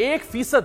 1%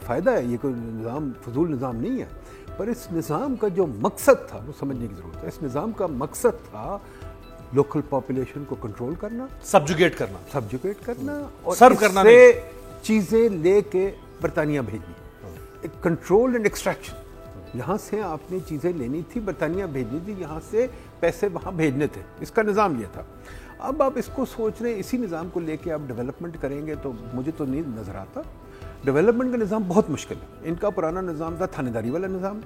فائدہ ہے, یہ کوئی نظام فضول نظام نہیں ہے. پر اس نظام کا جو مقصد تھا وہ سمجھنے کی ضرورت ہے. اس نظام کا مقصد تھا لوکل پاپولیشن کو کنٹرول کرنا, سبجوگیٹ کرنا اور سرو کرنا, چیزیں لے کے برطانیہ بھیجنی. Control and extraction. یہاں سے آپ نے چیزیں لینی تھی, برطانیہ بھیجنی تھی, یہاں سے پیسے وہاں بھیجنے تھے. اس کا نظام یہ تھا. اب آپ اس کو سوچ رہے ہیں اسی نظام کو لے کے آپ ڈیولپمنٹ کریں گے, تو مجھے تو نہیں نظر آتا. ڈیولپمنٹ کا نظام بہت مشکل ہے. ان کا پرانا نظام تھا تھانے داری والا نظام.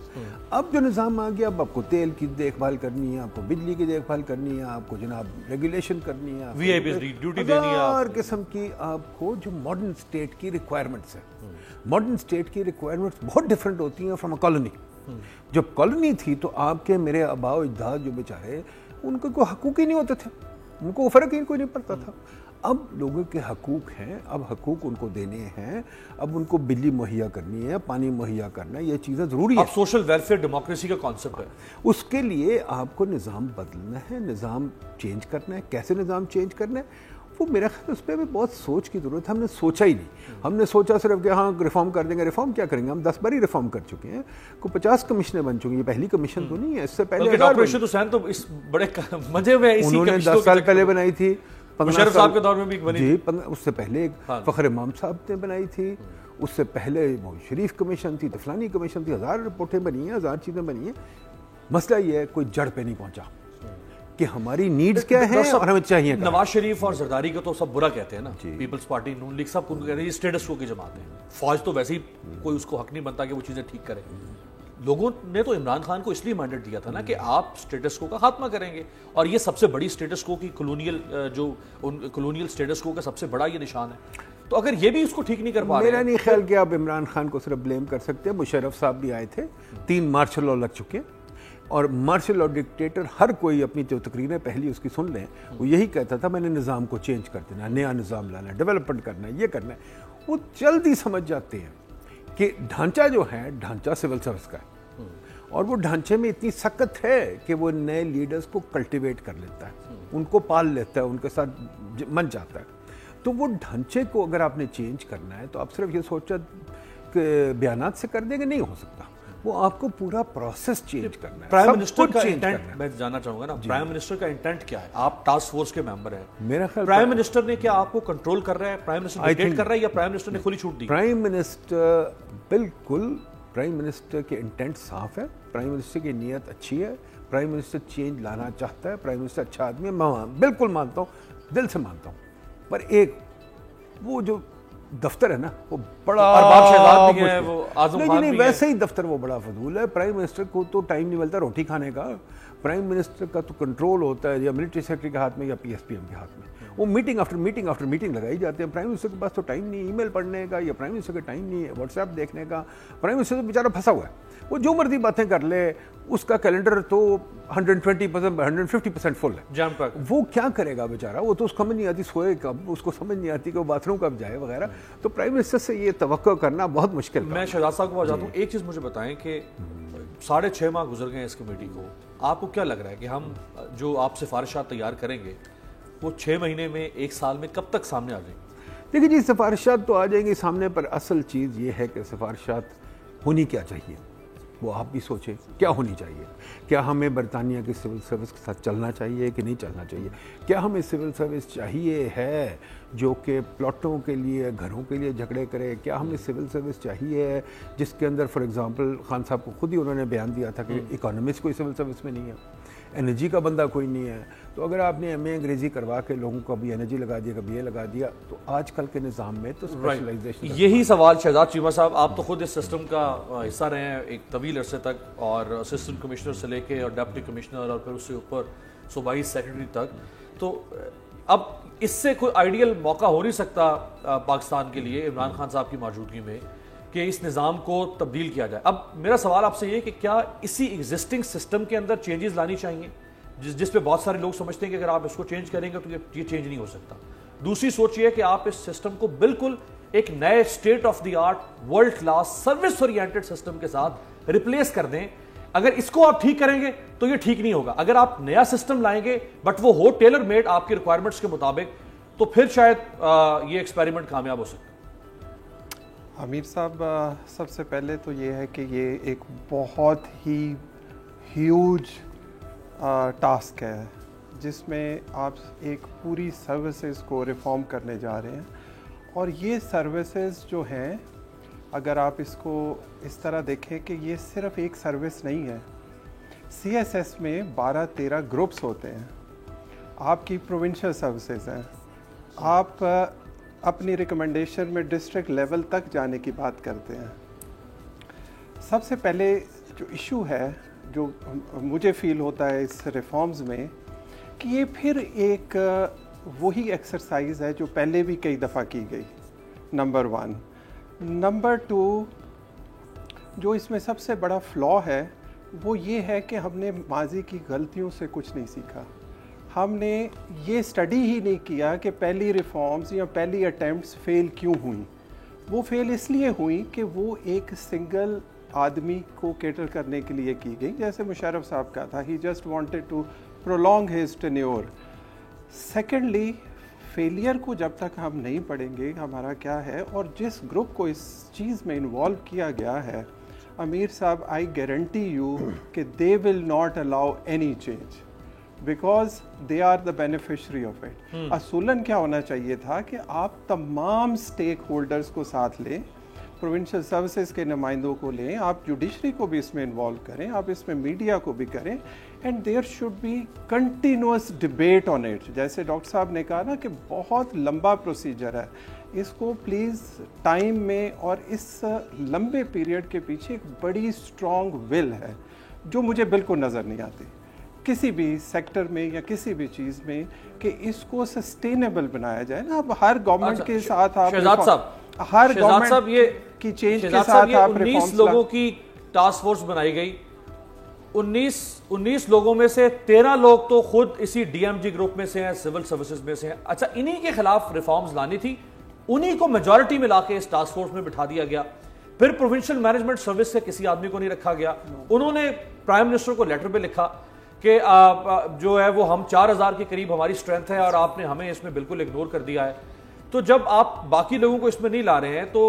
اب جو نظام آ گیا, اب آپ کو تیل کی دیکھ بھال کرنی ہے, آپ کو بجلی کی دیکھ بھال کرنی ہے, آپ کو جناب ریگولیشن کرنی ہے, وی آئی پی ڈیوٹی دینی ہے, ہر قسم کی آپ کو جو ماڈرن اسٹیٹ کی ریکوائرمنٹس ہیں. ماڈرن اسٹیٹ کی ریکوائرمنٹس بہت ڈفرینٹ ہوتی ہیں فرام اے کالونی. جب کالونی تھی تو آپ کے میرے آباء و اجداد جو بیچارے, ان کو کوئی حقوق ہی نہیں ہوتے تھے, ان کو فرق ہی کوئی نہیں پڑتا تھا. اب لوگوں کے حقوق ہیں, اب حقوق ان کو دینے ہیں, اب ان کو بجلی مہیا کرنی ہے, پانی مہیا کرنا ہے, یہ چیزیں ضروری ہیں. اب سوشل ویلفیئر ڈیموکریسی کا کانسیپٹ ہے. اس کے لیے آپ کو نظام بدلنا ہے, نظام چینج کرنا ہے. کیسے نظام چینج کرنا ہے وہ میرا خیال اس پہ بھی بہت سوچ کی ضرورت ہے. ہم نے سوچا ہی نہیں. ہم نے سوچا صرف کہ ہاں ریفارم کر دیں گے. ریفارم کیا کریں گے, ہم 10 بار ہی ریفارم کر چکے ہیں. کوئی 50 کمیشنیں بن چکی ہیں. یہ پہلی کمیشن تو نہیں ہے, اس سے پہلے ڈاکٹر رشید حسین تو اس بڑے مزے میں انہوں نے 10 سال پہلے بنائی تھی. مشرف صاحب کے دور میں بھی بنی. جی, اس سے پہلے فخر امام صاحب نے بنائی تھی. اس سے پہلے شریف کمیشن تھی, فلانی کمیشن تھی. 1000 رپورٹیں بنی ہیں, 1000 چیزیں بنی ہیں. مسئلہ یہ ہے کوئی جڑ پہ نہیں پہنچا کہ ہماری نیڈز کیا ہیں اور ہمیں چاہیے. نواز شریف اور زرداری کو تو سب برا کہتے ہیں نا, پیپلز پارٹی, نون لیگ, سب ان کو کہتے ہیں یہ اسٹیٹس کو کی جماعت ہے. فوج تو ویسے ہی کوئی اس کو حق نہیں بنتا کہ وہ چیزیں ٹھیک کرے. لوگوں نے تو عمران خان کو اس لیے مینڈیٹ دیا تھا نا کہ آپ اسٹیٹس کو کا خاتمہ کریں گے, اور یہ سب سے بڑی اسٹیٹس کو کی کلونیل اسٹیٹس کو کا سب سے بڑا یہ نشان ہے. تو اگر یہ بھی اس کو ٹھیک نہیں کر پا رہے, میرا نہیں خیال کہ آپ عمران خان کو صرف بلیم کر سکتے ہیں. مشرف صاحب بھی آئے تھے, 3 مارشل لاء لگ چکے, اور مارشل لاء ڈکٹیٹر ہر کوئی اپنی جو تقریریں پہلی اس کی سن لیں, وہ یہی کہتا تھا میں نے نظام کو چینج کر دینا, نیا نظام لانا ہے, ڈیولپمنٹ کرنا ہے, یہ کرنا ہے. وہ جلدی سمجھ جاتے ہیں کہ ڈھانچہ جو ہے, ڈھانچہ سول سروس کا ہے, اور وہ ڈھانچے میں اتنی سخت ہے کہ وہ نئے لیڈرز کو کلٹیویٹ کر لیتا ہے, ان کو پال لیتا ہے, ان کے ساتھ من جاتا ہے. تو وہ ڈھانچے کو اگر آپ نے چینج کرنا ہے تو آپ صرف یہ سوچا کہ بیانات سے کر دیں گے, نہیں ہو سکتا. وہ آپ کو پورا پروسیس چینج کرنا ہے. پرائم منسٹر کا انٹینٹ میں جاننا چاہوں گا نا, پرائم منسٹر کا انٹینٹ کیا ہے؟ آپ ٹاسک فورس کے ممبر ہیں, میرا خیال پرائم منسٹر نے کیا آپ کو کنٹرول کر رہا ہے, پرائم منسٹر ڈکٹیٹ کر رہا ہے, یا پرائم منسٹر نے کھلی چھوٹ دی؟ پرائم منسٹر بالکل, پرائم منسٹر کے انٹینٹ صاف ہے, پرائم منسٹر کی نیت اچھی ہے, پرائم منسٹر چینج لانا چاہتا ہے, پرائم منسٹر اچھا آدمی ہے, میں بالکل مانتا ہوں, دل سے مانتا ہوں. پر ایک وہ جو دفتر ہے نا وہ بڑا نہیں, ویسے ہی دفتر وہ بڑا فضول ہے. پرائم منسٹر کو تو ٹائم نہیں ملتا روٹی کھانے کا. پرائم منسٹر کا تو کنٹرول ہوتا ہے یا ملٹری سیکرٹری کے ہاتھ میں یا پی ایس پی ایم کے ہاتھ میں. وہ meeting after meeting after meeting لگائی جاتے ہیں. پرائم منسٹر کے پاس تو ٹائم نہیں ای میل پڑھنے کا, یا پرائم منسٹر کا ٹائم نہیں ہے واٹس ایپ دیکھنے کا. پرائم منسٹر تو بیچارہ پھنسا ہوا ہے, وہ جو مرضی باتیں کر لے, اس کا کیلنڈر تو 120% 150% فل ہے, جام پیک. وہ کیا کرے گا بیچارہ, وہ تو اس کو سمجھ نہیں آتی سوئے کب, اس کو سمجھ نہیں آتی کہ وہ باتھ روم کب جائے وغیرہ. تو پرائم منسٹر سے یہ توقع کرنا بہت مشکل ہے. میں شہزاد صاحب کو جاتا ہوں, ایک چیز مجھے بتائیں کہ 6.5 ماہ گزر گئے اس کمیٹی کو, آپ کو کیا لگ رہا ہے کہ ہم جو آپ سفارشات تیار کریں گے وہ 6 مہینے میں 1 سال میں کب تک سامنے آ جائیں گے؟ دیکھیے جی, سفارشات تو آ جائیں گی سامنے, پر اصل چیز یہ ہے کہ سفارشات ہونی کیا چاہیے, وہ آپ بھی سوچیں کیا ہونی چاہیے. کیا ہمیں برطانیہ کی سول سروس کے ساتھ چلنا چاہیے کہ نہیں چلنا چاہیے؟ کیا ہمیں سول سروس چاہیے ہے جو کہ پلاٹوں کے لیے, گھروں کے لیے جھگڑے کرے؟ کیا ہمیں سول سروس چاہیے جس کے اندر فار ایگزامپل خان صاحب کو خود ہی انہوں نے بیان دیا تھا کہ اکانومسٹ کوئی سول سروس میں نہیں ہے, انرجی کا بندہ کوئی نہیں ہے. تو اگر آپ نے ایم اے انگریزی کروا کے لوگوں کو ابھی انرجی لگا دیا, کبھی یہ لگا دیا, تو آج کل کے نظام میں تو اسپیشلائزیشن. یہی سوال شہزاد چیمہ صاحب, آپ تو خود اس سسٹم کا حصہ رہے ہیں ایک طویل عرصے تک, اور اسسٹنٹ کمشنر سے لے کے اور ڈپٹی کمشنر اور پھر اس سے اوپر صوبائی سیکرٹری تک. تو اب اس سے کوئی آئیڈیل موقع ہو نہیں سکتا پاکستان کے لیے عمران خان صاحب کی موجودگی میں کہ اس نظام کو تبدیل کیا جائے. اب میرا سوال آپ سے یہ کہ کیا اسی ایگزسٹنگ سسٹم کے اندر چینجز لانی چاہیے, جس پہ بہت سارے لوگ سمجھتے ہیں کہ اگر آپ اس کو چینج کریں گے تو یہ چینج نہیں ہو سکتا. دوسری سوچ یہ ہے کہ آپ اس سسٹم کو بالکل ایک نئے state of the art world class service oriented system کے ساتھ ریپلیس کر دیں. اگر اس کو آپ ٹھیک کریں گے تو یہ ٹھیک نہیں ہوگا. اگر آپ نیا سسٹم لائیں گے بٹ وہ ہو ٹیلر میڈ آپ کی ریکوائرمنٹس کے مطابق, تو پھر شاید یہ ایکسپیریمنٹ کامیاب ہو سکتا ہے. امیر صاحب، سب سے پہلے تو یہ ہے کہ یہ ایک بہت ہی ہیوج ٹاسک ہے جس میں آپ ایک پوری سروسز کو ریفارم کرنے جا رہے ہیں، اور یہ سروسز جو ہیں اگر آپ اس کو اس طرح دیکھیں کہ یہ صرف ایک سروس نہیں ہے. سی ایس ایس میں 12-13 گروپس ہوتے ہیں. آپ کی پروونشل سروسز ہیں، آپ اپنی ریکمنڈیشن میں ڈسٹرکٹ لیول تک جانے کی بات کرتے ہیں. سب سے پہلے جو ایشو ہے جو مجھے فیل ہوتا ہے اس ریفارمز میں کہ یہ پھر ایک وہی ایکسرسائز ہے جو پہلے بھی کئی دفعہ کی گئی. نمبر 1. نمبر 2، جو اس میں سب سے بڑا فلا ہے وہ یہ ہے کہ ہم نے ماضی کی غلطیوں سے کچھ نہیں سیکھا. ہم نے یہ اسٹڈی ہی نہیں کیا کہ پہلی ریفارمز یا پہلی اٹیمپٹس فیل کیوں ہوئیں. وہ فیل اس لیے ہوئیں کہ وہ ایک سنگل آدمی کو کیٹر کرنے کے لیے کی گئی، جیسے مشرف صاحب کا تھا، he just wanted to prolong his tenure. Secondly, failure کو جب تک ہم نہیں پڑھیں گے ہمارا کیا ہے، اور جس گروپ کو اس چیز میں انوالو کیا گیا ہے امیر صاحب، آئی گارنٹی یو کہ they will not allow any change because they are the beneficiary of it. اصولاً کیا ہونا چاہیے تھا کہ آپ تمام اسٹیک ہولڈرز کو ساتھ لیں، پروونشل سروسز کے نمائندوں کو لیں، آپ جوڈیشری کو بھی اس میں انوالو کریں، آپ اس میں میڈیا کو بھی کریں، and there should be continuous debate on it. جیسے ڈاکٹر صاحب نے کہا نا کہ بہت لمبا پروسیجر ہے، اس کو پلیز ٹائم میں، اور اس لمبے پیریڈ کے پیچھے ایک بڑی اسٹرانگ ول ہے جو مجھے بالکل نظر نہیں آتی کسی بھی سیکٹر میں یا کسی بھی چیز میں، کہ اس کو سسٹینیبل بنایا جائے نا. اب ہر گورنمنٹ کے ساتھ آپ شہزاد صاحب، ہر گورنمنٹ کی چینج کے ساتھ آپ 19 لوگوں کی ٹاسک فورس بنائی گئی. 19 لوگوں میں سے 13 لوگ تو خود اسی ڈی ایم جی گروپ میں سے ہیں، سول سروسز میں سے ہیں. اچھا، انہی کے خلاف ریفارمز لانی تھی، انہی کو میجورٹی میں لا کے اس ٹاسک فورس میں بٹھا دیا گیا. پھر پروونشل مینجمنٹ سروس سے کسی آدمی کو نہیں رکھا گیا. انہوں نے پرائم منسٹر کو لیٹر پہ لکھا کہ جو ہے وہ ہم 4000 کے قریب ہماری اسٹرینتھ ہے اور آپ نے ہمیں اس میں بالکل اگنور کر دیا ہے. تو جب آپ باقی لوگوں کو اس میں نہیں لا رہے ہیں تو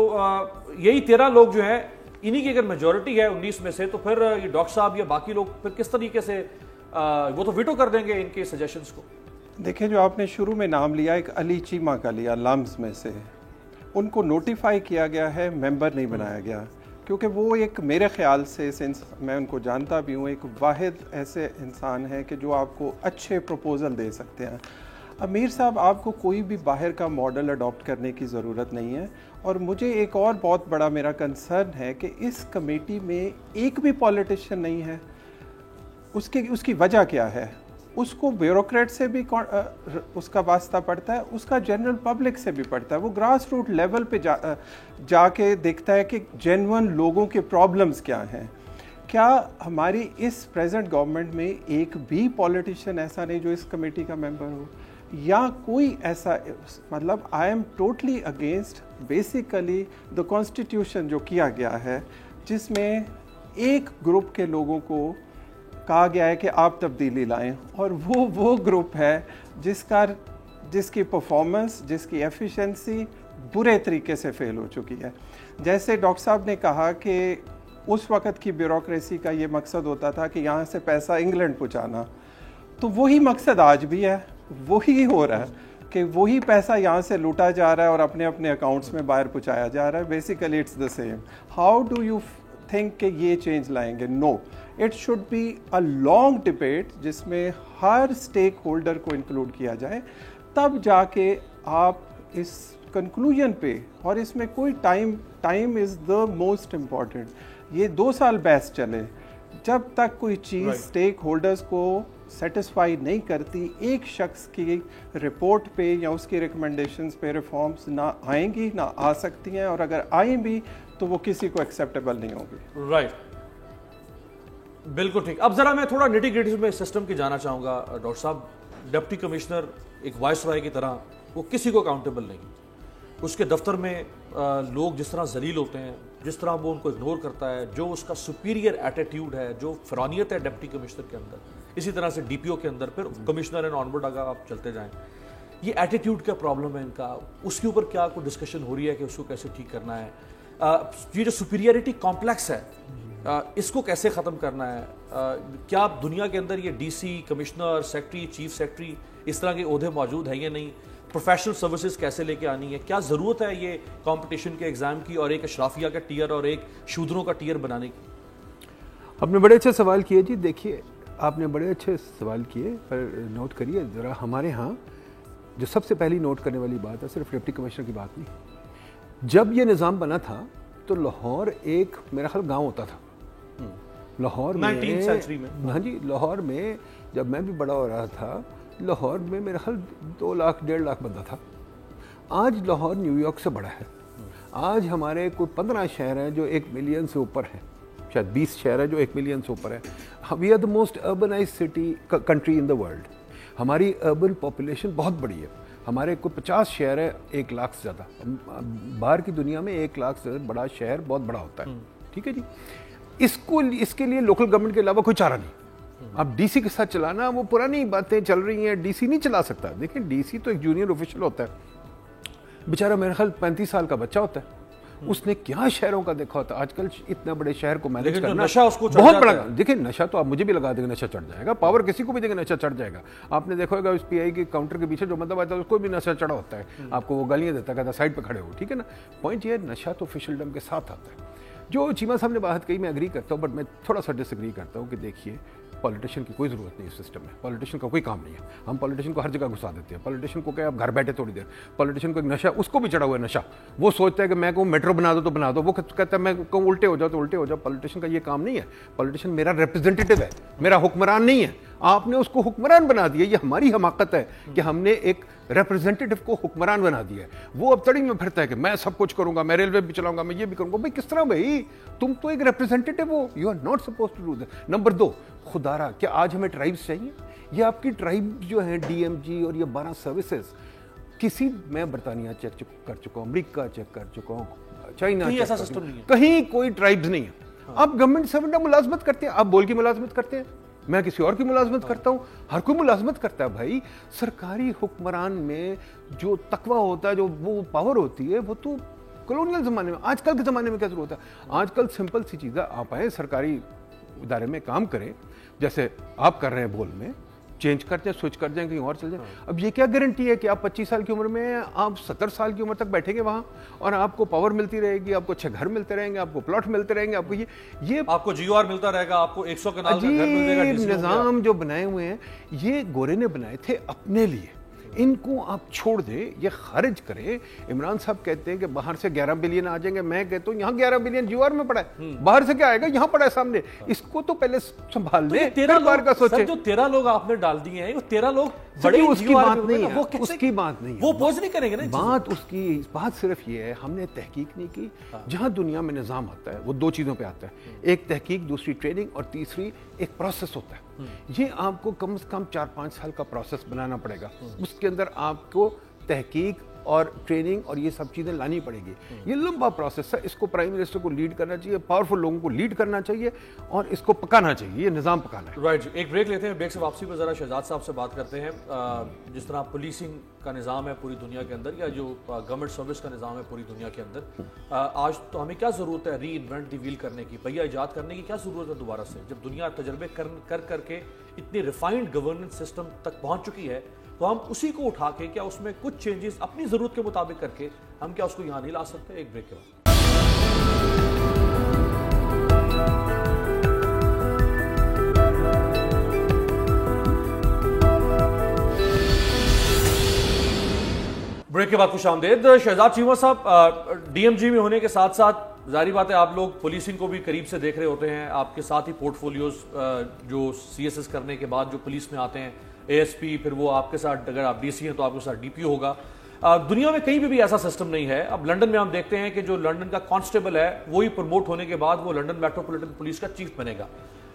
یہی 13 لوگ جو ہیں، انہی کی اگر میجورٹی ہے 19 میں سے، تو پھر یہ ڈاکٹر صاحب یا باقی لوگ پھر کس طریقے سے وہ تو ویٹو کر دیں گے ان کے سجیشنز کو. دیکھیں، جو آپ نے شروع میں نام لیا ایک علی چیمہ کا لیا لمز میں سے، ان کو نوٹیفائی کیا گیا ہے، ممبر نہیں بنایا گیا، کیونکہ وہ ایک میرے خیال سے میں ان کو جانتا بھی ہوں، ایک واحد ایسے انسان ہیں کہ جو آپ کو اچھے پروپوزل دے سکتے ہیں. امیر صاحب، آپ کو کوئی بھی باہر کا ماڈل اڈاپٹ کرنے کی ضرورت نہیں ہے. اور مجھے ایک اور بہت بڑا میرا کنسرن ہے کہ اس کمیٹی میں ایک بھی پولیٹیشین نہیں ہے. اس کی وجہ کیا ہے؟ اس کو بیوروکریٹ سے بھی اس کا واسطہ پڑتا ہے، اس کا جنرل پبلک سے بھی پڑتا ہے. وہ گراس روٹ لیول پہ جا کے دیکھتا ہے کہ جینون لوگوں کے پرابلمز کیا ہیں. کیا ہماری اس پریزنٹ گورنمنٹ میں ایک بھی پولیٹیشین ایسا نہیں جو اس کمیٹی کا ممبر ہو، یا کوئی ایسا؟ مطلب I am totally against basically the constitution جو کیا گیا ہے، جس میں ایک گروپ کے لوگوں کو کہا گیا ہے کہ آپ تبدیلی لائیں، اور وہ گروپ ہے جس کی پرفارمنس، جس کی ایفیشنسی برے طریقے سے فیل ہو چکی ہے. جیسے ڈاکٹر صاحب نے کہا کہ اس وقت کی بیوروکریسی کا یہ مقصد ہوتا تھا کہ یہاں سے پیسہ انگلینڈ پہنچانا، تو وہی مقصد آج بھی ہے، وہی ہو رہا ہے کہ وہی پیسہ یہاں سے لوٹا جا رہا ہے اور اپنے اکاؤنٹس میں باہر پہنچایا جا رہا ہے. Basically it's the same. How do you think کہ یہ چینج لائیں گے؟ No, it should be a long debate جس میں ہر اسٹیک ہولڈر کو انکلوڈ کیا جائے، تب جا کے آپ اس کنکلوژن پہ، اور اس میں کوئی time is the most important. یہ 2 سال بحث چلے، جب تک کوئی چیز اسٹیک ہولڈرز کو سیٹسفائی نہیں کرتی، ایک شخص کی رپورٹ پہ یا اس کی ریکمنڈیشنز پہ ریفارمز نہ آئیں گی، نہ آ سکتی ہیں، اور اگر آئیں بھی تو وہ کسی کو ایکسیپٹیبل نہیں ہوگی. رائٹ، بالکل ٹھیک. اب ذرا میں تھوڑا نیٹی گریٹی میں سسٹم کی جانا چاہوں گا. ڈاکٹر صاحب، ڈپٹی کمشنر ایک وائس رائے کی طرح وہ کسی کو اکاؤنٹیبل نہیں. اس کے دفتر میں لوگ جس طرح ذلیل ہوتے ہیں، جس طرح وہ ان کو اگنور کرتا ہے، جو اس کا سپیریئر ایٹیٹیوڈ ہے، جو فرانیت ہے ڈپٹی کمشنر کے اندر، اسی طرح سے ڈی پی او کے اندر، پھر کمشنر اینڈ آن ورڈ اگر آپ چلتے جائیں، یہ ایٹیٹیوڈ کا پرابلم ہے ان کا. اس کے اوپر کیا کوئی ڈسکشن ہو رہی ہے کہ اس کو کیسے ٹھیک کرنا ہے؟ یہ جو سپیریئرٹی کمپلیکس ہے اس کو کیسے ختم کرنا ہے؟ کیا دنیا کے اندر یہ D C, commissioner, secretary, chief secretary اس طرح کے عہدے موجود ہیں یا نہیں؟ پروفیشنل سروسز کیسے لے کے آنی ہے؟ کیا ضرورت ہے یہ کمپٹیشن کے ایگزام کی اور ایک اشرافیہ کا ٹیئر اور ایک شودروں کا ٹیئر بنانے کی؟ آپ نے بڑے اچھے سوال کیے جی. دیکھیے آپ نے بڑے اچھے سوال کیے، پر نوٹ کریے ذرا، ہمارے ہاں جو سب سے پہلی نوٹ کرنے والی بات ہے صرف ڈپٹی کمشنر کی بات نہیں. جب یہ نظام بنا تھا تو لاہور ایک میرا خیال گاؤں ہوتا تھا. لاہور میں 19th سینچری میں، ہاں جی، لاہور میں جب میں بھی بڑا ہو رہا تھا لاہور میں میرا خیال 2 لاکھ 1.5 لاکھ بندہ تھا. آج لاہور نیو یارک سے بڑا ہے. آج ہمارے کوئی 15 شہر ہیں جو 1 ملین سے اوپر ہیں، شاید 20 شہر ہیں جو 1 ملین سے اوپر ہے. We are the most urbanized city country in the world. ہماری اربن پاپولیشن بہت بڑی ہے. ہمارے کوئی 50 شہر ہے 1 لاکھ سے زیادہ. باہر کی دنیا میں 1 لاکھ سے بڑا شہر بہت بڑا ہوتا ہے. ٹھیک ہے جی. اس کے لیے لوکل گورنمنٹ کے علاوہ کوئی چارہ نہیں. اب ڈی سی کے ساتھ چلانا وہ پرانی باتیں چل رہی ہیں، ڈی سی نہیں چلا سکتا. دیکھیں ڈی سی تو ایک جونیئر آفیشل ہوتا ہے، بیچارہ میرے خیال 35 سال کا بچہ ہوتا ہے. اس نے کیا شہروں کا دیکھا ہوتا ہے. آج کل اتنے بڑے شہر کو مینیج کرنا بہت بڑا. دیکھیں نشہ تو آپ مجھے بھی لگا دیں گے، نشہ چڑھ جائے گا. پاور کسی کو بھی دیں گے نشہ چڑھ جائے گا. آپ نے دیکھا ہوگا اس پی آئی کے کاؤنٹر کے پیچھے جو مطلب آتا ہے اس کو بھی نشہ چڑھا ہوتا ہے. آپ کو وہ گالیاں دیتا ہے، کہتا ہے سائڈ پہ کھڑے ہو. ٹھیک ہے نا. پوائنٹ یہ ہے نشہ تو آفیشلڈم کے ساتھ آتا ہے. جو چیمہ صاحب نے بات کہی میں اگری کرتا ہوں، بٹ میں تھوڑا سا ڈس ایگری کرتا ہوں کہ دیکھیے پولیٹیشین کی کوئی ضرورت نہیں اس سسٹم میں. پولیٹیشین کا کوئی کام نہیں ہے. ہم پولیٹیشین کو ہر جگہ گھسا دیتے ہیں. پولیٹیشین کو کہ آپ گھر بیٹھے تھوڑی دیر. پولیٹیشین کو ایک نشہ اس کو بھی چڑھا ہوا ہے نشہ. وہ سوچتا ہے کہ میں کہوں میٹرو بنا دو تو بنا دو، وہ کہتا ہے میں کہوں الٹے ہو جاؤ تو الٹے ہو جاؤ. پولیٹیشین کا یہ کام نہیں ہے. پولیٹیشین میرا ریپرزینٹیٹیو ہے، میرا حکمران نہیں ہے. آپ نے اس کو حکمران بنا دیا. یہ ہماری حماقت ہے کہ ہم نے ایک ریپرزینٹیٹیو کو حکمران بنا دیا ہے. وہ اب تڑی میں پھرتا ہے کہ میں سب کچھ کروں گا، میں ریلوے بھی چلاؤں گا، میں یہ بھی کروں گا. بھائی کس طرح بھائی؟ تم تو ایک ریپرزینٹیٹیو ہو. You are not supposed to do that. Number 2، خدا را کیا آج ہمیں ٹرائبس چاہیے؟ یہ آپ کی ٹرائب جو ہیں ڈی ایم جی اور یہ 12 سروسز کسی، میں برطانیہ چیک کر چکا ہوں، امریکہ چیک کر چکا ہوں، چائنا، کہیں کوئی ٹرائبز نہیں ہے. آپ گورنمنٹ سرونٹ ملازمت کرتے ہیں، آپ بول کی ملازمت کرتے ہیں، میں کسی اور کی ملازمت کرتا ہوں. ہر کوئی ملازمت کرتا ہے بھائی. سرکاری حکمران میں جو تقوی ہوتا ہے، جو وہ پاور ہوتی ہے، وہ تو کلونیل زمانے میں. آج کل کے زمانے میں کیا ضرورت ہے؟ آج کل سمپل سی چیز ہے، آپ آئیں سرکاری ادارے میں کام کریں جیسے آپ کر رہے ہیں بول میں، چینج کر جائیں، سوئچ کر جائیں، کہیں اور چل جائیں. اب یہ کیا گارنٹی ہے کہ آپ 25 سال کی عمر میں آپ 70 سال کی عمر تک بیٹھیں گے وہاں اور آپ کو پاور ملتی رہے گی، آپ کو اچھے گھر ملتے رہیں گے، آپ کو پلاٹ ملتے رہیں گے، آپ کو یہ آپ کو جیو آر ملتا رہے گا، آپ کو 100 کنال کا گھر مل جائے گا. عجیب نظام جو بنائے ہوئے ہیں یہ گورے نے بنائے تھے اپنے لیے. ان کو آپ چھوڑ دیں، یہ خارج کریں. عمران صاحب کہتے ہیں کہ باہر سے 11 بلین آ جائیں گے. میں کہتا ہوں یہاں 11 بلین جیو آر میں پڑا ہے، باہر سے کیا آئے گا؟ یہاں پڑا ہے سامنے. اس کو تو پہلے سنبھال لیں، پھر بار کا سوچیں. جو 13 لوگ آپ نے ڈال دیے ہیں، وہ 13 لوگ بڑی اس کی بات نہیں ہے، اس کی بات نہیں ہے، وہ پوز نہیں کریں گے نا. بات اس کی بات صرف یہ ہے ہم نے تحقیق نہیں کی. جہاں دنیا میں نظام آتا ہے وہ 2 چیزوں پہ آتا ہے، ایک تحقیق، دوسری ٹریننگ اور تیسری ایک پروسیس ہوتا ہے. یہ آپ کو کم سے کم 4-5 سال کا پروسیس بنانا پڑے گا. اس کے اندر آپ کو تحقیق اور ٹریننگ اور یہ سب چیزیں لانی پڑے گی. یہ لمبا پروسیس ہے. اس کو پرائم منسٹر کو لیڈ کرنا چاہیے، پاورفل لوگوں کو لیڈ کرنا چاہیے اور اس کو پکانا چاہیے. یہ نظام پکانا ہے. رائٹ. ایک بریک لیتے ہیں. بریک سے واپسی پہ ذرا شہزاد صاحب سے بات کرتے ہیں. جس طرح پولیسنگ کا نظام ہے پوری دنیا کے اندر، یا جو گورنمنٹ سروس کا نظام ہے پوری دنیا کے اندر، آج تو ہمیں کیا ضرورت ہے ری انوینٹ دی ویل کرنے کی، پہیہ ایجاد کرنے کی کیا ضرورت ہے دوبارہ سے؟ جب دنیا تجربے کر کے اتنی ریفائنڈ گورننس سسٹم تک پہنچ چکی ہے تو ہم اسی کو اٹھا کے کیا اس میں کچھ چینجز اپنی ضرورت کے مطابق کر کے ہم کیا اس کو یہاں نہیں لا سکتے؟ ایک بریک کے بعد. بریک کے بعد خوش آمدید. شہزاد چیمہ صاحب، ڈی ایم جی میں ہونے کے ساتھ ساتھ ظاہری بات ہے آپ لوگ پولیسنگ کو بھی قریب سے دیکھ رہے ہوتے ہیں. آپ کے ساتھ ہی پورٹ فولیوز جو سی ایس ایس کرنے کے بعد جو پولیس میں آتے ہیں، اے ایس پی، پھر وہ آپ کے ساتھ اگر آپ ڈی سی ہیں تو آپ کے ساتھ ڈی پی ہوگا. دنیا میں کہیں بھی ایسا سسٹم نہیں ہے. اب لنڈن میں ہم دیکھتے ہیں کہ جو لنڈن کا کانسٹیبل ہے وہی پروموٹ ہونے کے بعد وہ لنڈن میٹروپولیٹن پولیس کا چیف بنے گا.